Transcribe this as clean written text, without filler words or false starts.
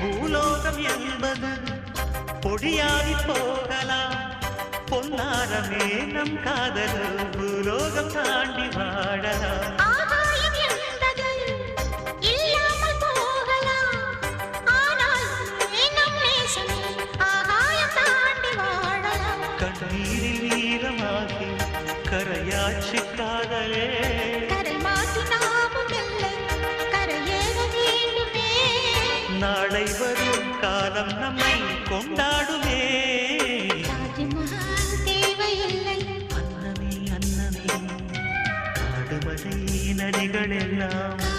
பூலோகம் என்பது பொடியாகி போகலாம். பொன்னாரமே நம் காதல் பூலோகம் தாண்டி வாழலாம். கண்ணீரில் வீரமாகி கரையாட்சி காதலே நாளை வரும் காலம் நம்மை கொண்டாடுமே. அன்னமே அன்னமே காடுமலை நதிகள் எல்லாம்